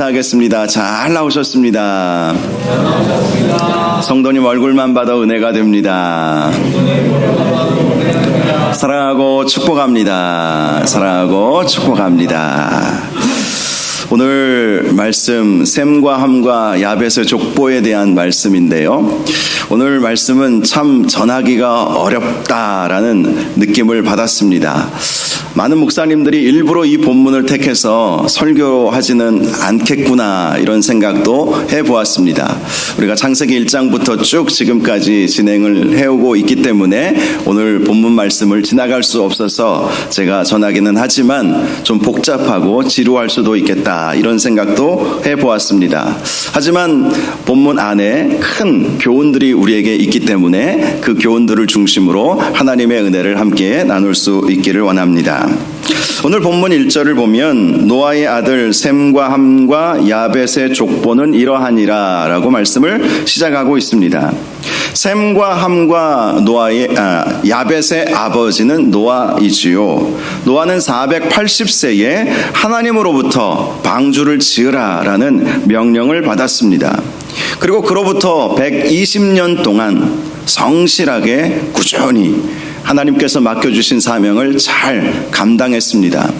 하겠습니다. 잘 나오셨습니다. 성도님 얼굴만 봐도 은혜가 됩니다. 사랑하고 축복합니다. 사랑하고 축복합니다. 오늘 말씀 셈과 함과 야벳의 족보에 대한 말씀인데요. 오늘 말씀은 참 전하기가 어렵다라는 느낌을 받았습니다. 많은 목사님들이 일부러 이 본문을 택해서 설교하지는 않겠구나 이런 생각도 해보았습니다. 우리가 창세기 1장부터 쭉 지금까지 진행을 해오고 있기 때문에 오늘 본문 말씀을 지나갈 수 없어서 제가 전하기는 하지만 좀 복잡하고 지루할 수도 있겠다 이런 생각도 해보았습니다. 하지만 본문 안에 큰 교훈들이 우리에게 있기 때문에 그 교훈들을 중심으로 하나님의 은혜를 함께 나눌 수 있기를 원합니다. 오늘 본문 1절을 보면 노아의 아들 셈과 함과 야벳의 족보는 이러하니라 라고 말씀을 시작하고 있습니다. 셈과 함과 야벳의 아버지는 노아이지요. 노아는 480세에 하나님으로부터 방주를 지으라 라는 명령을 받았습니다. 그리고 그로부터 120년 동안 성실하게 꾸준히 하나님께서 맡겨주신 사명을 잘 감당했습니다.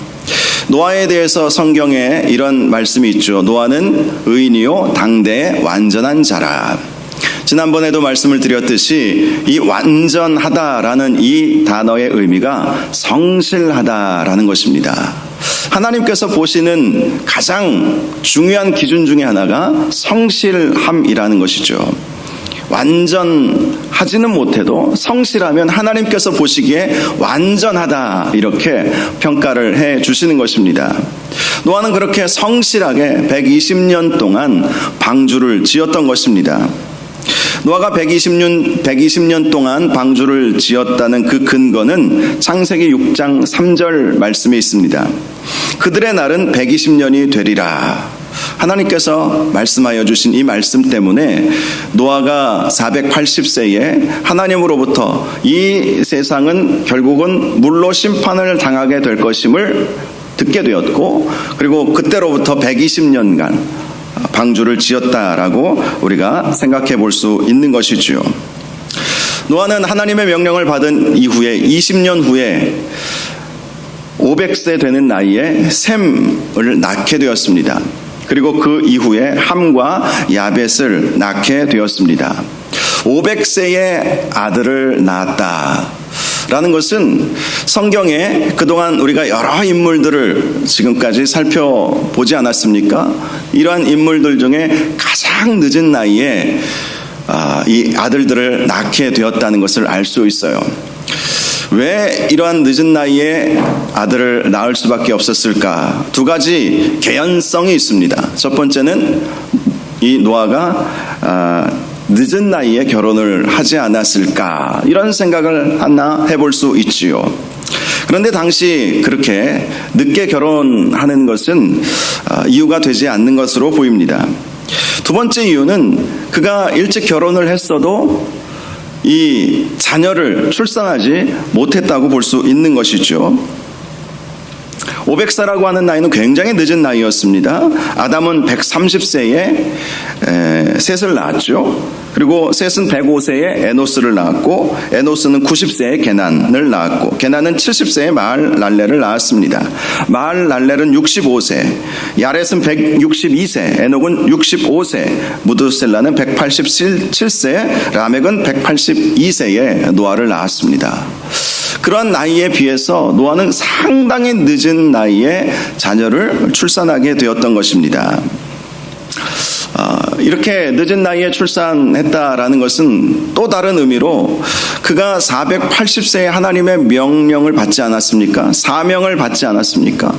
노아에 대해서 성경에 이런 말씀이 있죠. 노아는 의인이요 당대의 완전한 자라. 지난번에도 말씀을 드렸듯이 이 완전하다라는 이 단어의 의미가 성실하다라는 것입니다. 하나님께서 보시는 가장 중요한 기준 중에 하나가 성실함이라는 것이죠. 완전하지는 못해도 성실하면 하나님께서 보시기에 완전하다 이렇게 평가를 해 주시는 것입니다. 노아는 그렇게 성실하게 120년 동안 방주를 지었던 것입니다. 노아가 120년 동안 방주를 지었다는 그 근거는 창세기 6장 3절 말씀에 있습니다. 그들의 날은 120년이 되리라. 하나님께서 말씀하여 주신 이 말씀 때문에 노아가 480세에 하나님으로부터 이 세상은 결국은 물로 심판을 당하게 될 것임을 듣게 되었고, 그리고 그때로부터 120년간 방주를 지었다라고 우리가 생각해 볼 수 있는 것이지요. 노아는 하나님의 명령을 받은 이후에 20년 후에 500세 되는 나이에 셈을 낳게 되었습니다. 그리고 그 이후에 함과 야벳을 낳게 되었습니다. 500세의 아들을 낳았다라는 것은 성경에 그동안 우리가 여러 인물들을 지금까지 살펴보지 않았습니까? 이러한 인물들 중에 가장 늦은 나이에 이 아들들을 낳게 되었다는 것을 알 수 있어요. 왜 이러한 늦은 나이에 아들을 낳을 수밖에 없었을까? 두 가지 개연성이 있습니다. 첫 번째는 이 노아가 늦은 나이에 결혼을 하지 않았을까? 이런 생각을 하나 해볼 수 있지요. 그런데 당시 그렇게 늦게 결혼하는 것은 이유가 되지 않는 것으로 보입니다. 두 번째 이유는 그가 일찍 결혼을 했어도 이 자녀를 출산하지 못했다고 볼 수 있는 것이죠. 500세라고 하는 나이는 굉장히 늦은 나이였습니다. 아담은 130세에 셋을 낳았죠. 그리고 셋은 105세에 에노스를 낳았고, 에노스는 90세에 게난을 낳았고, 게난은 70세에 마할랄레를 낳았습니다. 마할랄레는 65세, 야렛은 162세, 에녹은 65세, 무드셀라는 187세, 라멕은 182세에 노아를 낳았습니다. 그런 나이에 비해서 노아는 상당히 늦은 나이에 자녀를 출산하게 되었던 것입니다. 이렇게 늦은 나이에 출산했다라는 것은 또 다른 의미로 그가 480세에 하나님의 명령을 받지 않았습니까? 사명을 받지 않았습니까?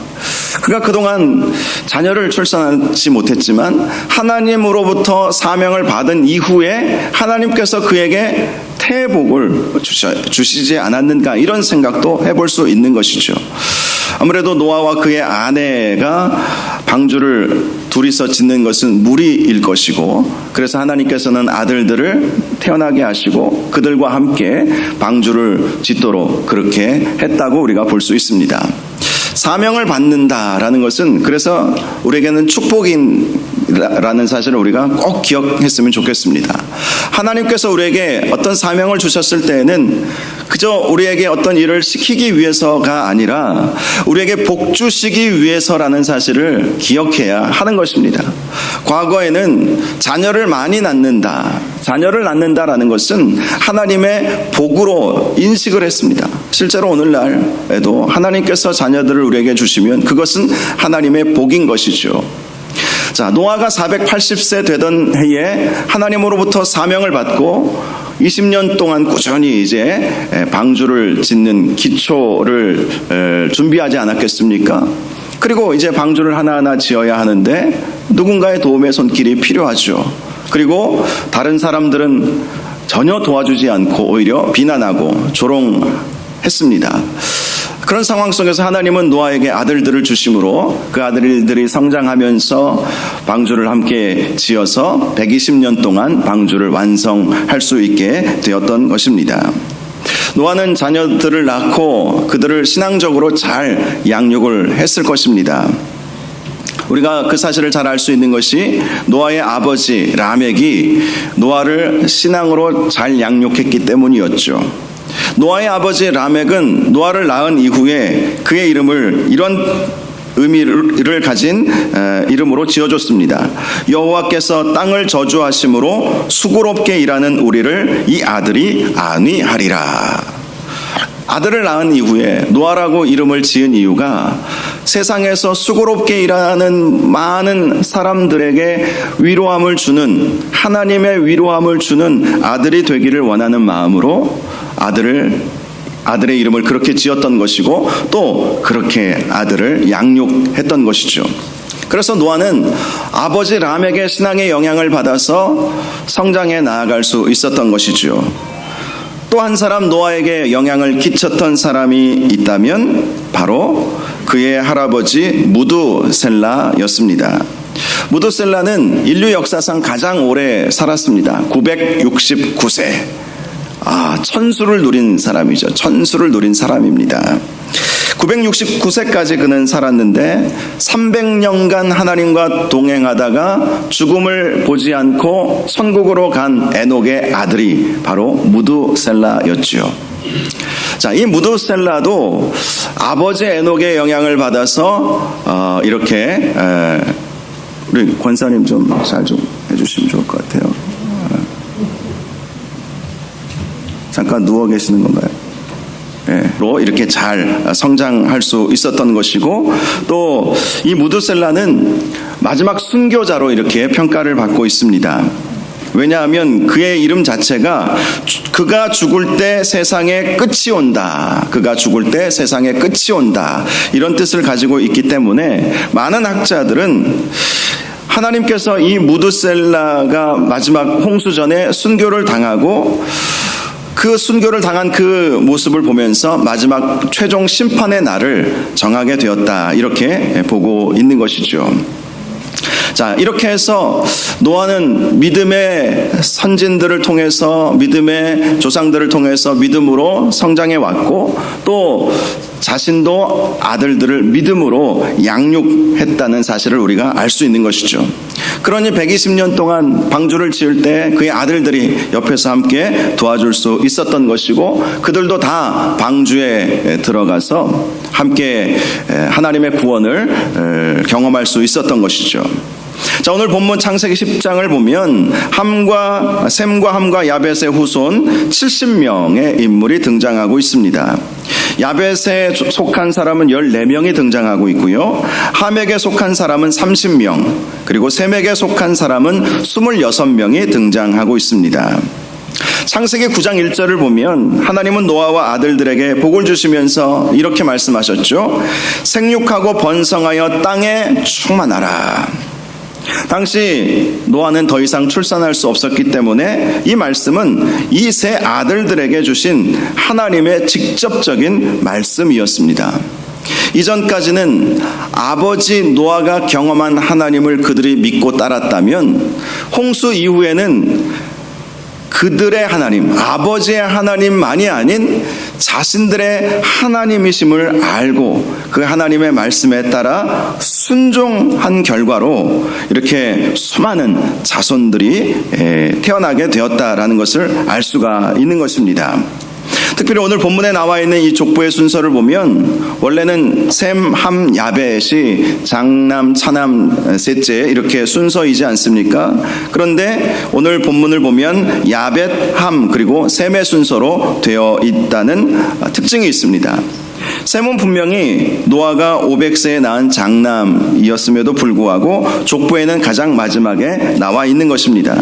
그가 그동안 자녀를 출산하지 못했지만 하나님으로부터 사명을 받은 이후에 하나님께서 그에게 태복을 주시지 않았는가 이런 생각도 해볼 수 있는 것이죠. 아무래도 노아와 그의 아내가 방주를 둘이서 짓는 것은 무리일 것이고, 그래서 하나님께서는 아들들을 태어나게 하시고 그들과 함께 방주를 짓도록 그렇게 했다고 우리가 볼 수 있습니다. 사명을 받는다라는 것은 그래서 우리에게는 축복이라는 사실을 우리가 꼭 기억했으면 좋겠습니다. 하나님께서 우리에게 어떤 사명을 주셨을 때에는 그저 우리에게 어떤 일을 시키기 위해서가 아니라 우리에게 복 주시기 위해서라는 사실을 기억해야 하는 것입니다. 과거에는 자녀를 많이 낳는다라는 것은 하나님의 복으로 인식을 했습니다. 실제로 오늘날에도 하나님께서 자녀들을 우리에게 주시면 그것은 하나님의 복인 것이죠. 자, 노아가 480세 되던 해에 하나님으로부터 사명을 받고 20년 동안 꾸준히 이제 방주를 짓는 기초를 준비하지 않았겠습니까? 그리고 이제 방주를 하나하나 지어야 하는데 누군가의 도움의 손길이 필요하죠. 그리고 다른 사람들은 전혀 도와주지 않고 오히려 비난하고 조롱했습니다. 그런 상황 속에서 하나님은 노아에게 아들들을 주심으로 그 아들들이 성장하면서 방주를 함께 지어서 120년 동안 방주를 완성할 수 있게 되었던 것입니다. 노아는 자녀들을 낳고 그들을 신앙적으로 잘 양육을 했을 것입니다. 우리가 그 사실을 잘 알 수 있는 것이 노아의 아버지 라멕이 노아를 신앙으로 잘 양육했기 때문이었죠. 노아의 아버지 라멕은 노아를 낳은 이후에 그의 이름을 이런 의미를 가진 이름으로 지어줬습니다. 여호와께서 땅을 저주하심으로 수고롭게 일하는 우리를 이 아들이 안위하리라. 아들을 낳은 이후에 노아라고 이름을 지은 이유가 세상에서 수고롭게 일하는 많은 사람들에게 위로함을 주는, 하나님의 위로함을 주는 아들이 되기를 원하는 마음으로 아들의 이름을 그렇게 지었던 것이고 또 그렇게 아들을 양육했던 것이죠. 그래서 노아는 아버지 람에게 신앙의 영향을 받아서 성장해 나아갈 수 있었던 것이죠. 또 한 사람 노아에게 영향을 끼쳤던 사람이 있다면 바로 그의 할아버지 무두셀라였습니다. 무두셀라는 인류 역사상 가장 오래 살았습니다. 969세. 천수를 누린 사람이죠. 천수를 누린 사람입니다. 969세까지 그는 살았는데 300년간 하나님과 동행하다가 죽음을 보지 않고 천국으로 간 에녹의 아들이 바로 무두셀라였죠. 자, 이 무두셀라도 아버지 에녹의 영향을 받아서 이렇게 우리 권사님 좀 잘 좀 해주시면 좋을 것 같아요. 잠깐 누워 계시는 건가요? 로 이렇게 잘 성장할 수 있었던 것이고 또 이 무두셀라는 마지막 순교자로 이렇게 평가를 받고 있습니다. 왜냐하면 그의 이름 자체가 그가 죽을 때 세상에 끝이 온다. 그가 죽을 때 세상에 끝이 온다. 이런 뜻을 가지고 있기 때문에 많은 학자들은 하나님께서 이 무두셀라가 마지막 홍수전에 순교를 당하고 그 순교를 당한 그 모습을 보면서 마지막 최종 심판의 날을 정하게 되었다. 이렇게 보고 있는 것이죠. 자, 이렇게 해서 노아는 믿음의 선진들을 통해서 믿음의 조상들을 통해서 믿음으로 성장해 왔고 또 자신도 아들들을 믿음으로 양육했다는 사실을 우리가 알 수 있는 것이죠. 그러니 120년 동안 방주를 지을 때 그의 아들들이 옆에서 함께 도와줄 수 있었던 것이고 그들도 다 방주에 들어가서 함께 하나님의 구원을 경험할 수 있었던 것이죠. 자, 오늘 본문 창세기 10장을 보면 셈과 함과 야벳의 후손 70명의 인물이 등장하고 있습니다. 야벳에 속한 사람은 14명이 등장하고 있고요. 함에게 속한 사람은 30명, 그리고 셈에게 속한 사람은 26명이 등장하고 있습니다. 창세기 9장 1절을 보면 하나님은 노아와 아들들에게 복을 주시면서 이렇게 말씀하셨죠. 생육하고 번성하여 땅에 충만하라. 당시 노아는 더 이상 출산할 수 없었기 때문에 이 말씀은 이 세 아들들에게 주신 하나님의 직접적인 말씀이었습니다. 이전까지는 아버지 노아가 경험한 하나님을 그들이 믿고 따랐다면 홍수 이후에는 그들의 하나님, 아버지의 하나님만이 아닌 자신들의 하나님이심을 알고 그 하나님의 말씀에 따라 순종한 결과로 이렇게 수많은 자손들이 태어나게 되었다라는 것을 알 수가 있는 것입니다. 특별히 오늘 본문에 나와 있는 이 족보의 순서를 보면 원래는 셈, 함, 야벳이 장남, 차남, 셋째 이렇게 순서이지 않습니까? 그런데 오늘 본문을 보면 야벳, 함, 그리고 셈의 순서로 되어 있다는 특징이 있습니다. 셈은 분명히 노아가 500세에 낳은 장남이었음에도 불구하고 족보에는 가장 마지막에 나와 있는 것입니다.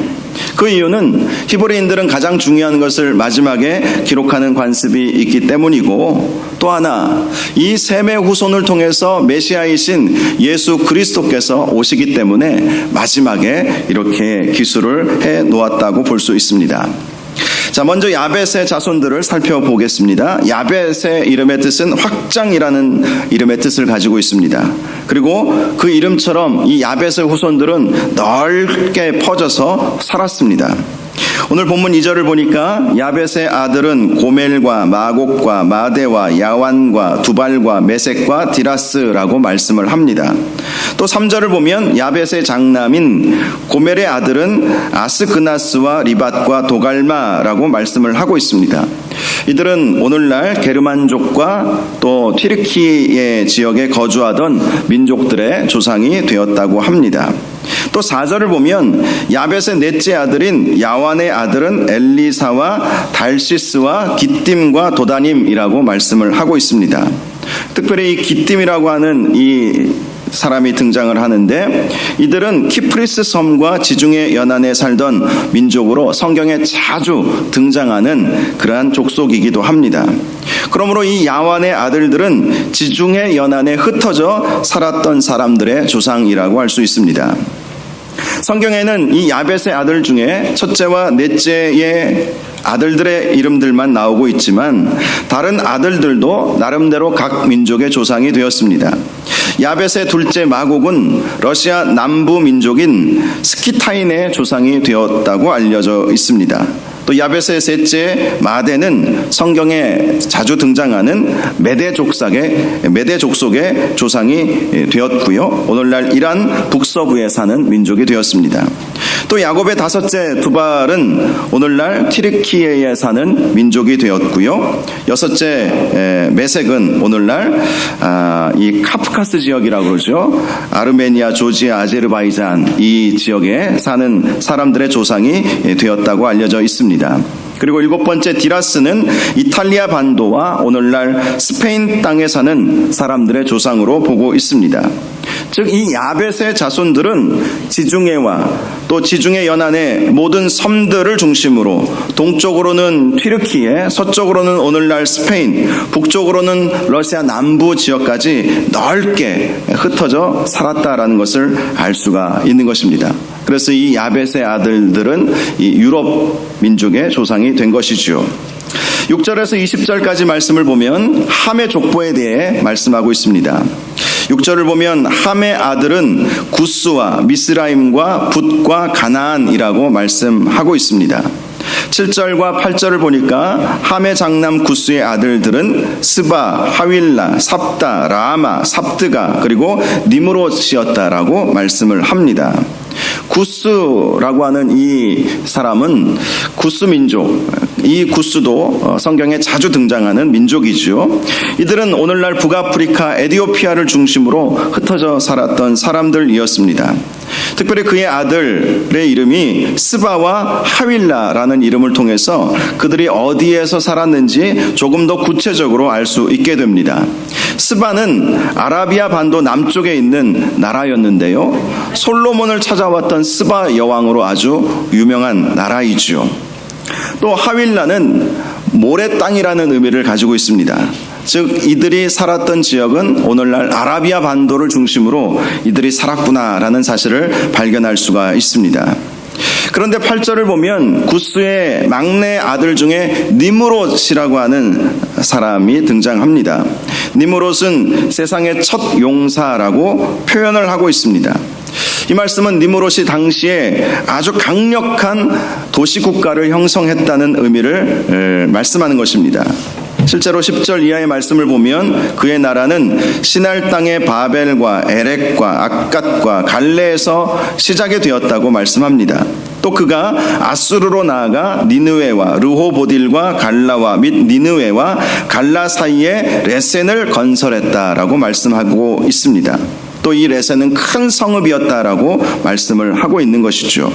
그 이유는 히브리인들은 가장 중요한 것을 마지막에 기록하는 관습이 있기 때문이고, 또 하나 이 셈의 후손을 통해서 메시아이신 예수 그리스도께서 오시기 때문에 마지막에 이렇게 기술을 해 놓았다고 볼 수 있습니다. 자, 먼저 야벳의 자손들을 살펴보겠습니다. 야벳의 이름의 뜻은 확장이라는 이름의 뜻을 가지고 있습니다. 그리고 그 이름처럼 이 야벳의 후손들은 넓게 퍼져서 살았습니다. 오늘 본문 2절을 보니까 야벳의 아들은 고멜과 마곡과 마대와 야완과 두발과 메섹과 디라스라고 말씀을 합니다. 또 3절을 보면 야벳의 장남인 고멜의 아들은 아스그나스와 리밧과 도갈마라고 말씀을 하고 있습니다. 이들은 오늘날 게르만족과 또 튀르키예 지역에 거주하던 민족들의 조상이 되었다고 합니다. 또 4절을 보면 야벳의 넷째 아들인 야완의 아들은 엘리사와 달시스와 기띔과 도다님이라고 말씀을 하고 있습니다. 특별히 이 기띔이라고 하는 이 사람이 등장을 하는데, 이들은 키프리스 섬과 지중해 연안에 살던 민족으로 성경에 자주 등장하는 그러한 족속이기도 합니다. 그러므로 이 야완의 아들들은 지중해 연안에 흩어져 살았던 사람들의 조상이라고 할 수 있습니다. 성경에는 이 야벳의 아들 중에 첫째와 넷째의 아들들의 이름들만 나오고 있지만 다른 아들들도 나름대로 각 민족의 조상이 되었습니다. 야벳의 둘째 마곡은 러시아 남부 민족인 스키타인의 조상이 되었다고 알려져 있습니다. 또 야벳의 셋째 마대는 성경에 자주 등장하는 메대 족속의 조상이 되었고요. 오늘날 이란 북서부에 사는 민족이 되었습니다. 또 야곱의 다섯째 두발은 오늘날 튀르키예에 사는 민족이 되었고요. 여섯째 메섹은 오늘날 이 카프카스 지역이라고 그러죠. 아르메니아, 조지아, 아제르바이잔 이 지역에 사는 사람들의 조상이 되었다고 알려져 있습니다. 그리고 7번째 디라스는 이탈리아 반도와 오늘날 스페인 땅에 사는 사람들의 조상으로 보고 있습니다. 즉 이 야벳의 자손들은 지중해와 또 지중해 연안의 모든 섬들을 중심으로 동쪽으로는 튀르키예, 서쪽으로는 오늘날 스페인, 북쪽으로는 러시아 남부 지역까지 넓게 흩어져 살았다라는 것을 알 수가 있는 것입니다. 그래서 이 야벳의 아들들은 이 유럽 민족의 조상이 된 것이지요. 6절에서 20절까지 말씀을 보면 함의 족보에 대해 말씀하고 있습니다. 6절을 보면 함의 아들은 구스와 미스라임과 붓과 가나안이라고 말씀하고 있습니다. 7절과 8절을 보니까 함의 장남 구스의 아들들은 스바, 하윌라, 삽다, 라마, 삽드가 그리고 니므롯이었다라고 말씀을 합니다. 구스라고 하는 이 사람은 구스 민족, 이 구스도 성경에 자주 등장하는 민족이죠. 이들은 오늘날 북아프리카 에티오피아를 중심으로 흩어져 살았던 사람들이었습니다. 특별히 그의 아들의 이름이 스바와 하윌라라는 이름을 통해서 그들이 어디에서 살았는지 조금 더 구체적으로 알 수 있게 됩니다. 스바는 아라비아 반도 남쪽에 있는 나라였는데요, 솔로몬을 찾아왔던 스바 여왕으로 아주 유명한 나라이지요. 또 하윌라는 모래 땅이라는 의미를 가지고 있습니다. 즉 이들이 살았던 지역은 오늘날 아라비아 반도를 중심으로 이들이 살았구나라는 사실을 발견할 수가 있습니다. 그런데 8절을 보면 구스의 막내 아들 중에 니므롯이라고 하는 사람이 등장합니다. 니므롯은 세상의 첫 용사라고 표현을 하고 있습니다. 이 말씀은 니무롯이 당시에 아주 강력한 도시국가를 형성했다는 의미를 말씀하는 것입니다. 실제로 10절 이하의 말씀을 보면 그의 나라는 시날 땅의 바벨과 에렉과 악갓과 갈레에서 시작이 되었다고 말씀합니다. 또 그가 아수르로 나아가 니느웨와 르호보딜과 갈라와 및 니느웨와 갈라 사이에 레센을 건설했다라고 말씀하고 있습니다. 또 이 레센은 큰 성읍이었다라고 말씀을 하고 있는 것이죠.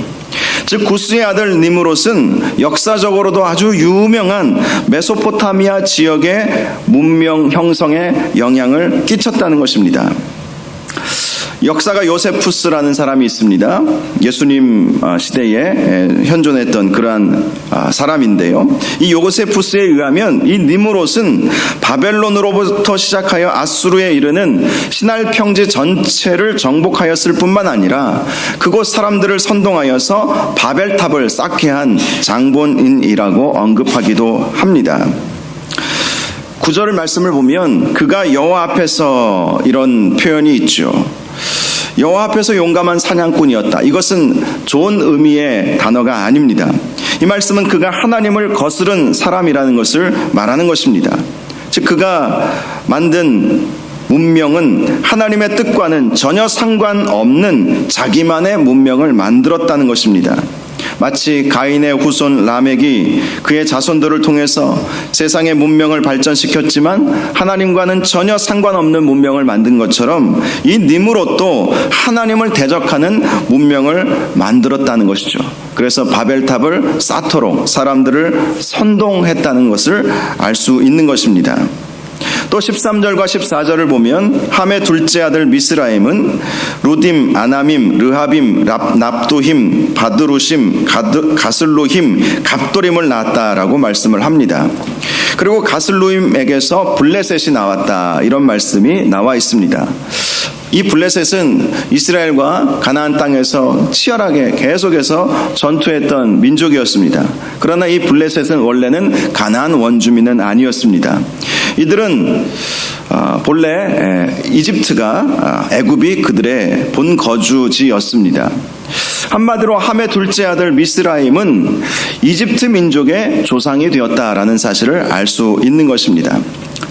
즉 구스의 아들 니므롯은 역사적으로도 아주 유명한 메소포타미아 지역의 문명 형성에 영향을 끼쳤다는 것입니다. 역사가 요세푸스라는 사람이 있습니다. 예수님 시대에 현존했던 그러한 사람인데요. 이 요세푸스에 의하면 이 니므롯은 바벨론으로부터 시작하여 아수르에 이르는 시날 평지 전체를 정복하였을 뿐만 아니라 그곳 사람들을 선동하여서 바벨탑을 쌓게 한 장본인이라고 언급하기도 합니다. 9절 말씀을 보면 그가 여호와 앞에서 이런 표현이 있죠. 여호와 앞에서 용감한 사냥꾼이었다. 이것은 좋은 의미의 단어가 아닙니다. 이 말씀은 그가 하나님을 거스른 사람이라는 것을 말하는 것입니다. 즉 그가 만든 문명은 하나님의 뜻과는 전혀 상관없는 자기만의 문명을 만들었다는 것입니다. 마치 가인의 후손 라멕이 그의 자손들을 통해서 세상의 문명을 발전시켰지만 하나님과는 전혀 상관없는 문명을 만든 것처럼 이 니므롯도 하나님을 대적하는 문명을 만들었다는 것이죠. 그래서 바벨탑을 쌓도록 사람들을 선동했다는 것을 알 수 있는 것입니다. 또 13절과 14절을 보면 함의 둘째 아들 미스라임은 루딤, 아나밈, 르하빔, 납두힘, 바드루심, 가슬루힘, 갑도림을 낳았다라고 말씀을 합니다. 그리고 가슬루임에게서 블레셋이 나왔다, 이런 말씀이 나와 있습니다. 이 블레셋은 이스라엘과 가나안 땅에서 치열하게 계속해서 전투했던 민족이었습니다. 그러나 이 블레셋은 원래는 가나안 원주민은 아니었습니다. 이들은 본래 이집트가 애굽이 그들의 본 거주지였습니다. 한마디로 함의 둘째 아들 미스라임은 이집트 민족의 조상이 되었다라는 사실을 알 수 있는 것입니다.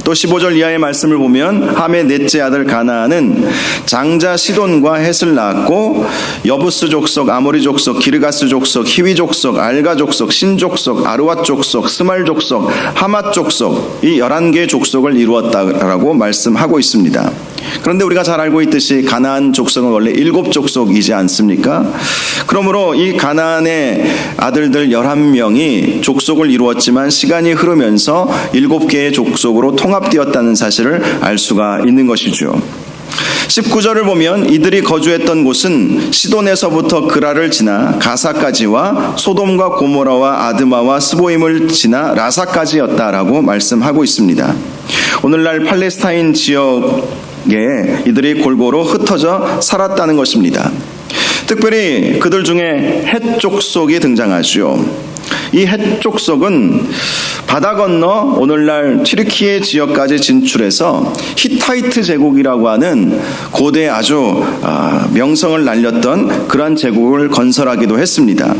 또 15절 이하의 말씀을 보면 함의 넷째 아들 가나안은 장자 시돈과 헷을 낳았고 여부스 족속, 아모리 족속, 기르가스 족속, 히위 족속, 알가 족속, 신 족속, 아르왓 족속, 스말 족속, 하맛 족속, 이 11개의 족속을 이루었다라고 말씀하고 있습니다. 그런데 우리가 잘 알고 있듯이 가나안 족속은 원래 7족속이지 않습니까? 그러므로 이 가나안의 아들들 11명이 족속을 이루었지만 시간이 흐르면서 7개의 족속으로 통합되었다는 사실을 알 수가 있는 것이죠. 19절을 보면 이들이 거주했던 곳은 시돈에서부터 그라를 지나 가사까지와 소돔과 고모라와 아드마와 스보임을 지나 라사까지였다라고 말씀하고 있습니다. 오늘날 팔레스타인 지역에 이들이 골고루 흩어져 살았다는 것입니다. 특별히 그들 중에 헷 족속이 등장하죠. 이 헷 족속은 바다 건너 오늘날 튀르키예 지역까지 진출해서 히타이트 제국이라고 하는 고대 아주 명성을 날렸던 그러한 제국을 건설하기도 했습니다.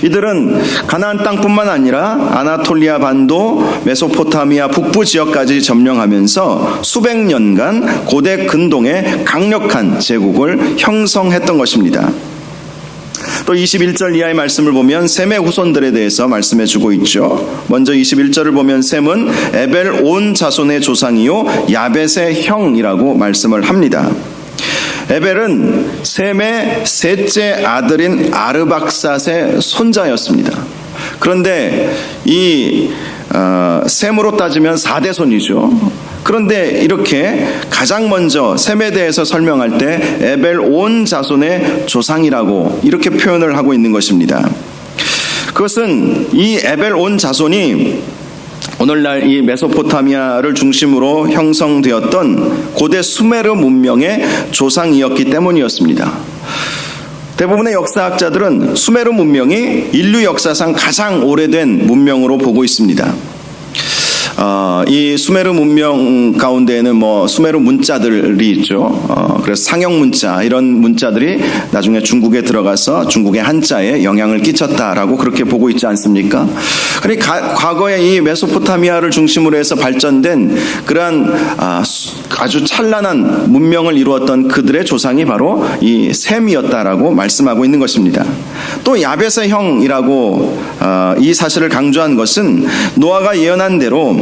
이들은 가나안 땅뿐만 아니라 아나톨리아 반도, 메소포타미아 북부 지역까지 점령하면서 수백 년간 고대 근동의 강력한 제국을 형성했던 것입니다. 또 21절 이하의 말씀을 보면 셈의 후손들에 대해서 말씀해주고 있죠. 먼저 21절을 보면 셈은 에벨 온 자손의 조상이요 야벳의 형이라고 말씀을 합니다. 에벨은 셈의 셋째 아들인 아르박삿의 손자였습니다. 그런데 이 셈으로 따지면 4대 손이죠. 그런데 이렇게 가장 먼저 셈에 대해서 설명할 때 에벨 온 자손의 조상이라고 이렇게 표현을 하고 있는 것입니다. 그것은 이 에벨 온 자손이 오늘날 이 메소포타미아를 중심으로 형성되었던 고대 수메르 문명의 조상이었기 때문이었습니다. 대부분의 역사학자들은 수메르 문명이 인류 역사상 가장 오래된 문명으로 보고 있습니다. 이 수메르 문명 가운데에는 수메르 문자들이 있죠. 그래서 상형 문자, 이런 문자들이 나중에 중국에 들어가서 중국의 한자에 영향을 끼쳤다라고 그렇게 보고 있지 않습니까? 그러니까 과거에 이 메소포타미아를 중심으로 해서 발전된 그러한 아주 찬란한 문명을 이루었던 그들의 조상이 바로 이 셈이었다라고 말씀하고 있는 것입니다. 또 야벳의 형이라고 이 사실을 강조한 것은 노아가 예언한 대로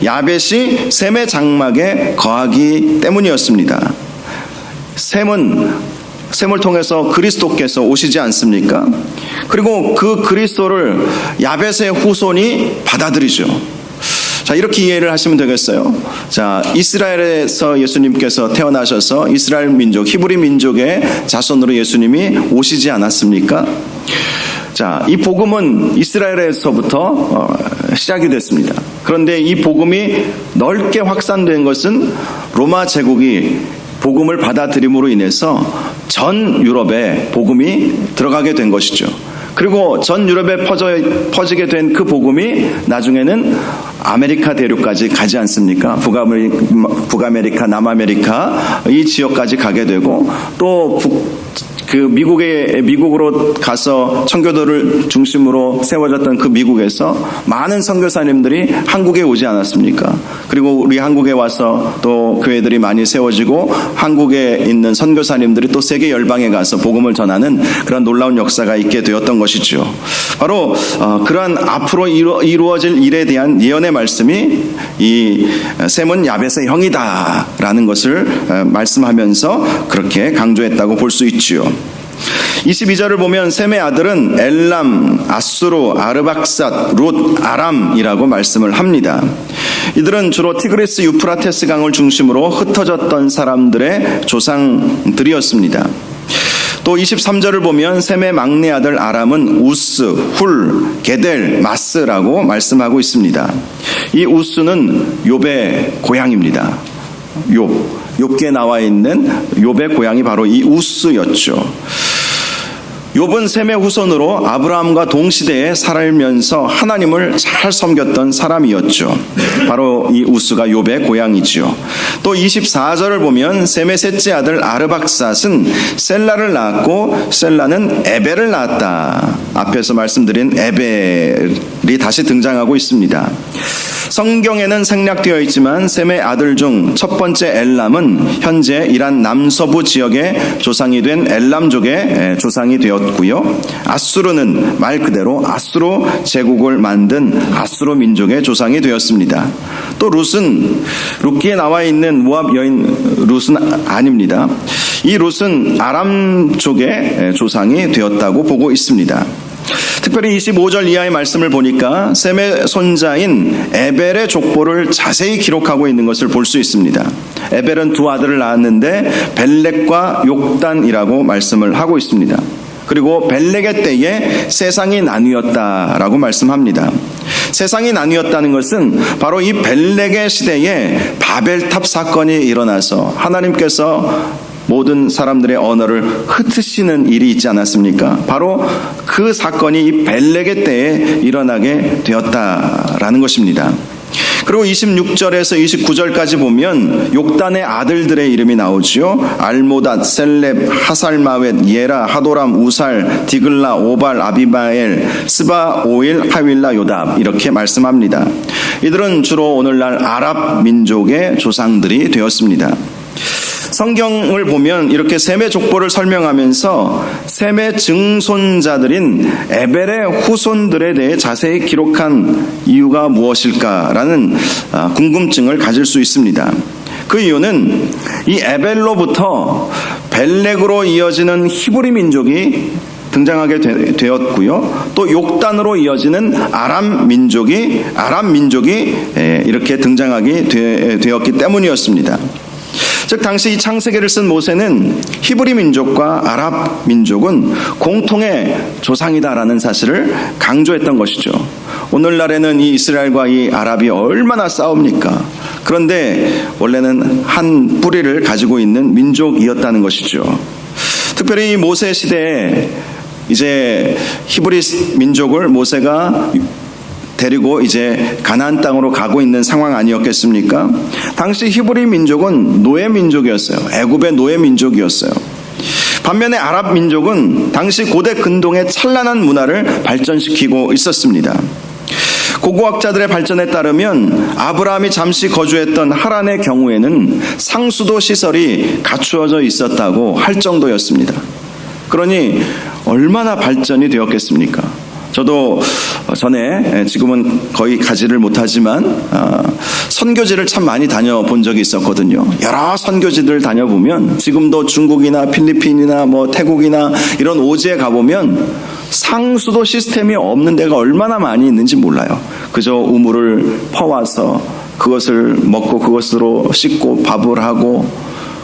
야벳이 셈의 장막에 거하기 때문이었습니다. 셈을 통해서 그리스도께서 오시지 않습니까? 그리고 그 그리스도를 야벳의 후손이 받아들이죠. 자, 이렇게 이해를 하시면 되겠어요. 자, 이스라엘에서 예수님께서 태어나셔서 이스라엘 민족, 히브리 민족의 자손으로 예수님이 오시지 않았습니까? 자, 이 복음은 이스라엘에서부터 시작이 됐습니다. 그런데 이 복음이 넓게 확산된 것은 로마 제국이 복음을 받아들임으로 인해서 전 유럽에 복음이 들어가게 된 것이죠. 그리고 전 유럽에 퍼지게 된 그 복음이 나중에는 아메리카 대륙까지 가지 않습니까? 북아메리카, 남아메리카 이 지역까지 가게 되고 또 미국으로 가서 청교도를 중심으로 세워졌던 그 미국에서 많은 선교사님들이 한국에 오지 않았습니까? 그리고 우리 한국에 와서 또 교회들이 많이 세워지고 한국에 있는 선교사님들이 또 세계 열방에 가서 복음을 전하는 그런 놀라운 역사가 있게 되었던 것이죠. 바로 그러한 앞으로 이루어질 일에 대한 예언의 말씀이 이 셈은 야벳의 형이다라는 것을 말씀하면서 그렇게 강조했다고 볼 수 있지요. 22절을 보면 셈의 아들은 엘람, 아수르, 아르박삿, 룻, 아람이라고 말씀을 합니다. 이들은 주로 티그리스 유프라테스 강을 중심으로 흩어졌던 사람들의 조상들이었습니다. 또 23절을 보면 셈의 막내 아들 아람은 우스, 훌, 게델, 마스라고 말씀하고 있습니다. 이 우스는 욥의 고향입니다. 욥기에 나와 있는 욥의 고향이 바로 이 우스였죠. 욥은 셈의 후손으로 아브라함과 동시대에 살면서 하나님을 잘 섬겼던 사람이었죠. 바로 이 우스가 욥의 고향이죠. 또 24절을 보면 셈의 셋째 아들 아르박삿은 셀라를 낳았고 셀라는 에벨을 낳았다. 앞에서 말씀드린 에벨이 다시 등장하고 있습니다. 성경에는 생략되어 있지만 셈의 아들 중 첫 번째 엘람은 현재 이란 남서부 지역의 조상이 된 엘람족의 조상이 되었고요. 아수르는 말 그대로 아수르 제국을 만든 아수르 민족의 조상이 되었습니다. 또 룻기에 나와 있는 모압 여인 룻은 아닙니다. 이 룻은 아람 쪽의 조상이 되었다고 보고 있습니다. 특별히 25절 이하의 말씀을 보니까 셈의 손자인 에벨의 족보를 자세히 기록하고 있는 것을 볼 수 있습니다. 에벨은 두 아들을 낳았는데 벨렉과 욕단이라고 말씀을 하고 있습니다. 그리고 벨렉의 때에 세상이 나뉘었다라고 말씀합니다. 세상이 나뉘었다는 것은 바로 이 벨렉의 시대에 바벨탑 사건이 일어나서 하나님께서 모든 사람들의 언어를 흩으시는 일이 있지 않았습니까? 바로 그 사건이 이 벨렉의 때에 일어나게 되었다라는 것입니다. 그리고 26절에서 29절까지 보면 욕단의 아들들의 이름이 나오지요. 알모닷, 셀렙, 하살마웻, 예라, 하도람, 우살, 디글라, 오발, 아비마엘, 스바, 오일, 하윌라, 요답 이렇게 말씀합니다. 이들은 주로 오늘날 아랍 민족의 조상들이 되었습니다. 성경을 보면 이렇게 셈의 족보를 설명하면서 셈의 증손자들인 에벨의 후손들에 대해 자세히 기록한 이유가 무엇일까라는 궁금증을 가질 수 있습니다. 그 이유는 이 에벨로부터 벨렉으로 이어지는 히브리 민족이 등장하게 되었고요. 또 욕단으로 이어지는 아람 민족이 이렇게 등장하게 되었기 때문이었습니다. 즉 당시 이 창세기를 쓴 모세는 히브리 민족과 아랍 민족은 공통의 조상이다라는 사실을 강조했던 것이죠. 오늘날에는 이 이스라엘과 이 아랍이 얼마나 싸웁니까? 그런데 원래는 한 뿌리를 가지고 있는 민족이었다는 것이죠. 특별히 이 모세 시대에 이제 히브리 민족을 모세가 데리고 이제 가나안 땅으로 가고 있는 상황 아니었겠습니까? 당시 히브리 민족은 노예 민족이었어요. 애굽의 노예 민족이었어요. 반면에 아랍 민족은 당시 고대 근동의 찬란한 문화를 발전시키고 있었습니다. 고고학자들의 발전에 따르면 아브라함이 잠시 거주했던 하란의 경우에는 상수도 시설이 갖추어져 있었다고 할 정도였습니다. 그러니 얼마나 발전이 되었겠습니까? 저도 전에, 지금은 거의 가지를 못하지만 선교지를 참 많이 다녀본 적이 있었거든요. 여러 선교지들 다녀보면 지금도 중국이나 필리핀이나 태국이나 이런 오지에 가보면 상수도 시스템이 없는 데가 얼마나 많이 있는지 몰라요. 그저 우물을 퍼와서 그것을 먹고 그것으로 씻고 밥을 하고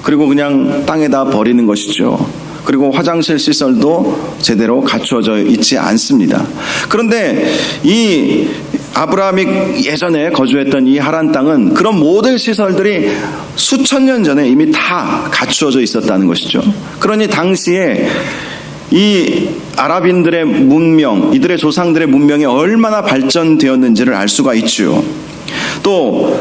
그리고 그냥 땅에다 버리는 것이죠. 그리고 화장실 시설도 제대로 갖추어져 있지 않습니다. 그런데 이 아브라함이 예전에 거주했던 이 하란 땅은 그런 모든 시설들이 수천 년 전에 이미 다 갖추어져 있었다는 것이죠. 그러니 당시에 이 아랍인들의 문명, 이들의 조상들의 문명이 얼마나 발전되었는지를 알 수가 있죠. 또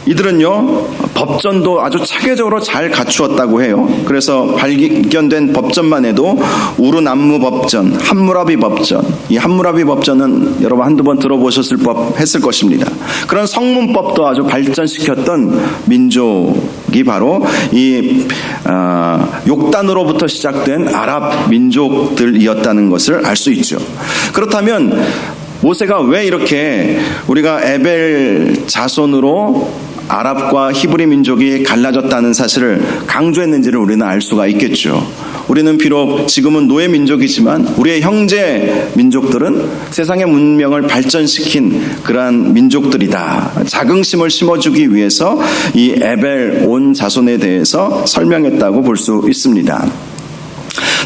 이들은요, 법전도 아주 체계적으로 잘 갖추었다고 해요. 그래서 발견된 법전만 해도 우르남무 법전, 함무라비 법전, 이 함무라비 법전은 여러분 한두 번 들어보셨을 법했을 것입니다. 그런 성문법도 아주 발전시켰던 민족이 바로 이 욕단으로부터 시작된 아랍 민족들이었다는 것을 알 수 있죠. 그렇다면 모세가 왜 이렇게 우리가 에벨 자손으로 아랍과 히브리 민족이 갈라졌다는 사실을 강조했는지를 우리는 알 수가 있겠죠. 우리는 비록 지금은 노예 민족이지만 우리의 형제 민족들은 세상의 문명을 발전시킨 그러한 민족들이다. 자긍심을 심어주기 위해서 이 에벨 온 자손에 대해서 설명했다고 볼 수 있습니다.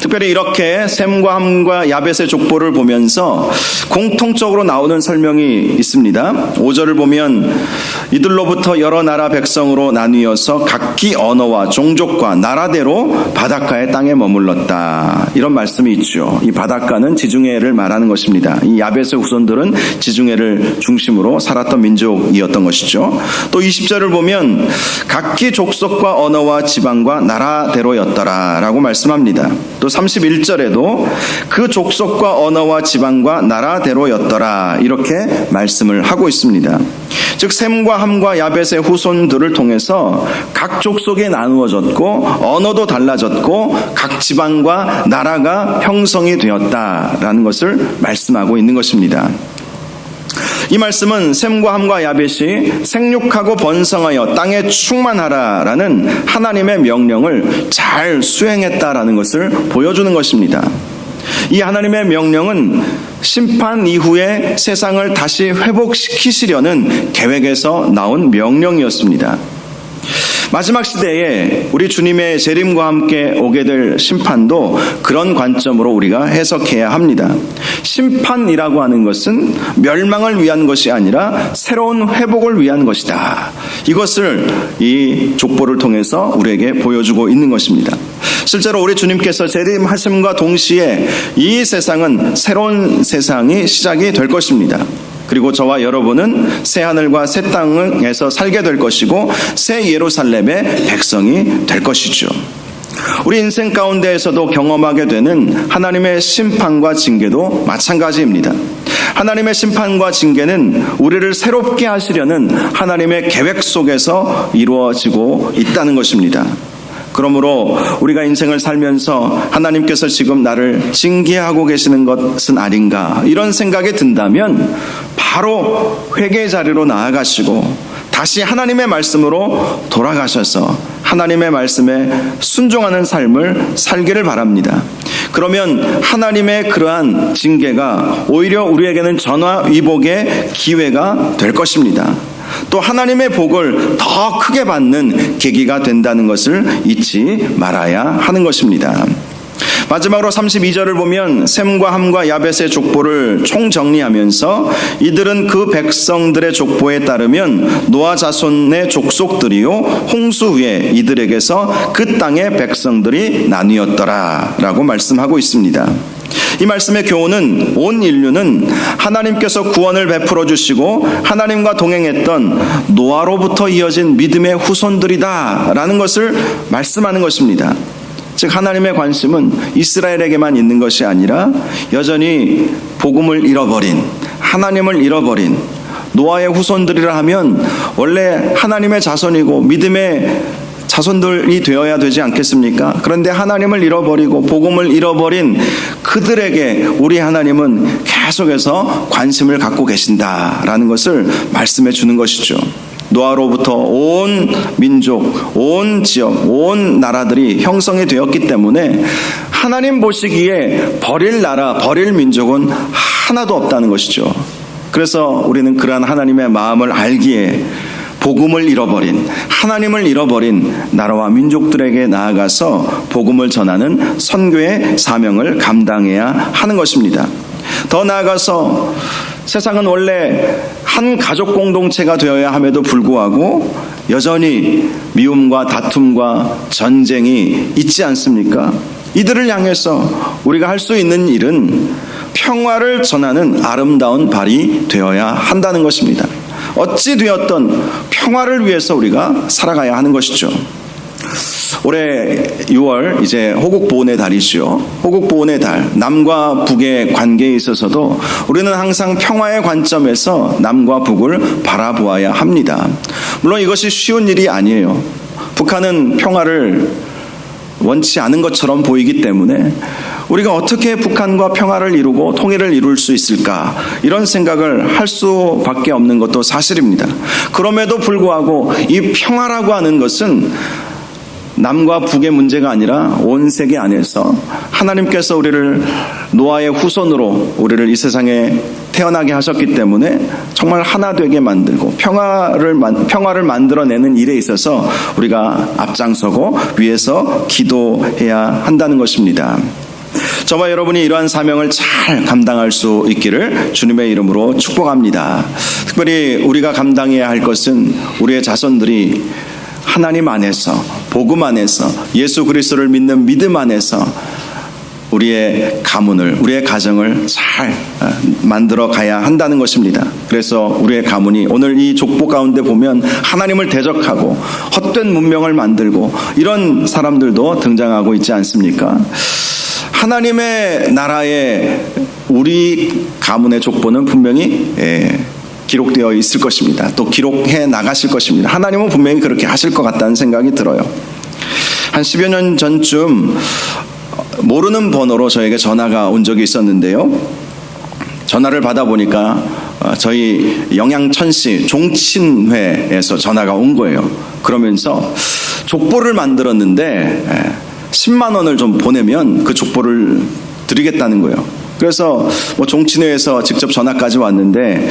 특별히 이렇게 셈과 함과 야벳의 족보를 보면서 공통적으로 나오는 설명이 있습니다. 5절을 보면 이들로부터 여러 나라 백성으로 나뉘어서 각기 언어와 종족과 나라대로 바닷가의 땅에 머물렀다. 이런 말씀이 있죠. 이 바닷가는 지중해를 말하는 것입니다. 이 야벳의 후손들은 지중해를 중심으로 살았던 민족이었던 것이죠. 또 20절을 보면 각기 족속과 언어와 지방과 나라대로였더라 라고 말씀합니다. 또 31절에도 그 족속과 언어와 지방과 나라대로였더라 이렇게 말씀을 하고 있습니다. 즉 셈과 함과 야벳의 후손들을 통해서 각 족속이 나누어졌고 언어도 달라졌고 각 지방과 나라가 형성이 되었다라는 것을 말씀하고 있는 것입니다. 이 말씀은 셈과 함과 야벳이 생육하고 번성하여 땅에 충만하라라는 하나님의 명령을 잘 수행했다라는 것을 보여주는 것입니다. 이 하나님의 명령은 심판 이후에 세상을 다시 회복시키시려는 계획에서 나온 명령이었습니다. 마지막 시대에 우리 주님의 재림과 함께 오게 될 심판도 그런 관점으로 우리가 해석해야 합니다. 심판이라고 하는 것은 멸망을 위한 것이 아니라 새로운 회복을 위한 것이다. 이것을 이 족보를 통해서 우리에게 보여주고 있는 것입니다. 실제로 우리 주님께서 재림하심과 동시에 이 세상은 새로운 세상이 시작이 될 것입니다. 그리고 저와 여러분은 새 하늘과 새 땅에서 살게 될 것이고 새 예루살렘의 백성이 될 것이죠. 우리 인생 가운데에서도 경험하게 되는 하나님의 심판과 징계도 마찬가지입니다. 하나님의 심판과 징계는 우리를 새롭게 하시려는 하나님의 계획 속에서 이루어지고 있다는 것입니다. 그러므로 우리가 인생을 살면서 하나님께서 지금 나를 징계하고 계시는 것은 아닌가 이런 생각이 든다면 바로 회개의 자리로 나아가시고 다시 하나님의 말씀으로 돌아가셔서 하나님의 말씀에 순종하는 삶을 살기를 바랍니다. 그러면 하나님의 그러한 징계가 오히려 우리에게는 전화위복의 기회가 될 것입니다. 또 하나님의 복을 더 크게 받는 계기가 된다는 것을 잊지 말아야 하는 것입니다. 마지막으로 32절을 보면 셈과 함과 야벳의 족보를 총정리하면서 이들은 그 백성들의 족보에 따르면 노아 자손의 족속들이요 홍수 후에 이들에게서 그 땅의 백성들이 나뉘었더라 라고 말씀하고 있습니다. 이 말씀의 교훈은 온 인류는 하나님께서 구원을 베풀어 주시고 하나님과 동행했던 노아로부터 이어진 믿음의 후손들이다라는 것을 말씀하는 것입니다. 즉 하나님의 관심은 이스라엘에게만 있는 것이 아니라 여전히 복음을 잃어버린, 하나님을 잃어버린 노아의 후손들이라 하면 원래 하나님의 자손이고 믿음의 자손들이 되어야 되지 않겠습니까? 그런데 하나님을 잃어버리고 복음을 잃어버린 그들에게 우리 하나님은 계속해서 관심을 갖고 계신다라는 것을 말씀해 주는 것이죠. 노아로부터 온 민족, 온 지역, 온 나라들이 형성이 되었기 때문에 하나님 보시기에 버릴 나라, 버릴 민족은 하나도 없다는 것이죠. 그래서 우리는 그러한 하나님의 마음을 알기에 복음을 잃어버린, 하나님을 잃어버린 나라와 민족들에게 나아가서 복음을 전하는 선교의 사명을 감당해야 하는 것입니다. 더 나아가서 세상은 원래 한 가족 공동체가 되어야 함에도 불구하고 여전히 미움과 다툼과 전쟁이 있지 않습니까? 이들을 향해서 우리가 할 수 있는 일은 평화를 전하는 아름다운 발이 되어야 한다는 것입니다. 어찌 되었던 평화를 위해서 우리가 살아가야 하는 것이죠. 올해 6월 이제 호국보훈의 달이죠. 호국보훈의 달, 남과 북의 관계에 있어서도 우리는 항상 평화의 관점에서 남과 북을 바라보아야 합니다. 물론 이것이 쉬운 일이 아니에요. 북한은 평화를 원치 않은 것처럼 보이기 때문에 우리가 어떻게 북한과 평화를 이루고 통일을 이룰 수 있을까, 이런 생각을 할 수밖에 없는 것도 사실입니다. 그럼에도 불구하고 이 평화라고 하는 것은 남과 북의 문제가 아니라 온 세계 안에서 하나님께서 우리를 노아의 후손으로 우리를 이 세상에 태어나게 하셨기 때문에 정말 하나 되게 만들고 평화를 만들어내는 일에 있어서 우리가 앞장서고 위에서 기도해야 한다는 것입니다. 저와 여러분이 이러한 사명을 잘 감당할 수 있기를 주님의 이름으로 축복합니다. 특별히 우리가 감당해야 할 것은 우리의 자손들이 하나님 안에서, 복음 안에서, 예수 그리스도를 믿는 믿음 안에서 우리의 가문을, 우리의 가정을 잘 만들어 가야 한다는 것입니다. 그래서 우리의 가문이 오늘 이 족보 가운데 보면 하나님을 대적하고 헛된 문명을 만들고 이런 사람들도 등장하고 있지 않습니까? 하나님의 나라에 우리 가문의 족보는 분명히 기록되어 있을 것입니다. 또 기록해 나가실 것입니다. 하나님은 분명히 그렇게 하실 것 같다는 생각이 들어요. 한 10여 년 전쯤 모르는 번호로 저에게 전화가 온 적이 있었는데요. 전화를 받아보니까 저희 영양천시 종친회에서 전화가 온 거예요. 그러면서 족보를 만들었는데 10만 원을 좀 보내면 그 족보를 드리겠다는 거예요. 그래서 종친회에서 직접 전화까지 왔는데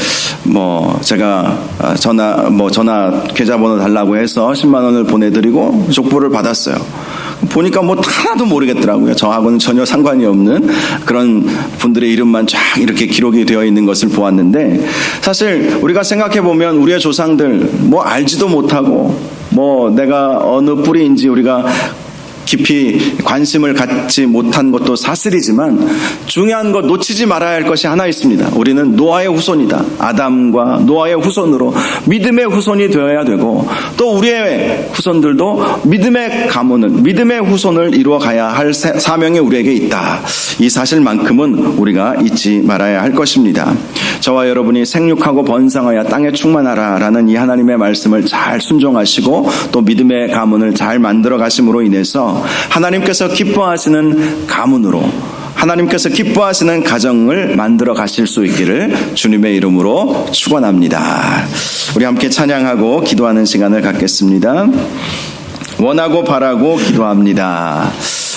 제가 전화 계좌번호 달라고 해서 10만 원을 보내드리고 족보를 받았어요. 보니까 하나도 모르겠더라고요. 저하고는 전혀 상관이 없는 그런 분들의 이름만 쫙 이렇게 기록이 되어 있는 것을 보았는데, 사실 우리가 생각해 보면 우리의 조상들 알지도 못하고 내가 어느 뿌리인지 우리가 깊이 관심을 갖지 못한 것도 사실이지만 중요한 것, 놓치지 말아야 할 것이 하나 있습니다. 우리는 노아의 후손이다. 아담과 노아의 후손으로 믿음의 후손이 되어야 되고, 또 우리의 후손들도 믿음의 가문을, 믿음의 후손을 이루어 가야 할 사명이 우리에게 있다. 이 사실만큼은 우리가 잊지 말아야 할 것입니다. 저와 여러분이 생육하고 번성하여 땅에 충만하라 라는 이 하나님의 말씀을 잘 순종하시고 또 믿음의 가문을 잘 만들어 가심으로 인해서 하나님께서 기뻐하시는 가문으로, 하나님께서 기뻐하시는 가정을 만들어 가실 수 있기를 주님의 이름으로 축원합니다. 우리 함께 찬양하고 기도하는 시간을 갖겠습니다. 원하고 바라고 기도합니다.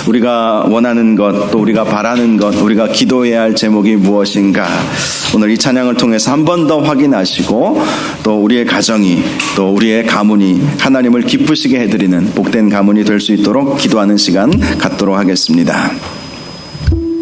우리가 원하는 것, 또 우리가 바라는 것, 우리가 기도해야 할 제목이 무엇인가, 오늘 이 찬양을 통해서 한 번 더 확인하시고 또 우리의 가정이, 또 우리의 가문이 하나님을 기쁘시게 해드리는 복된 가문이 될 수 있도록 기도하는 시간 갖도록 하겠습니다.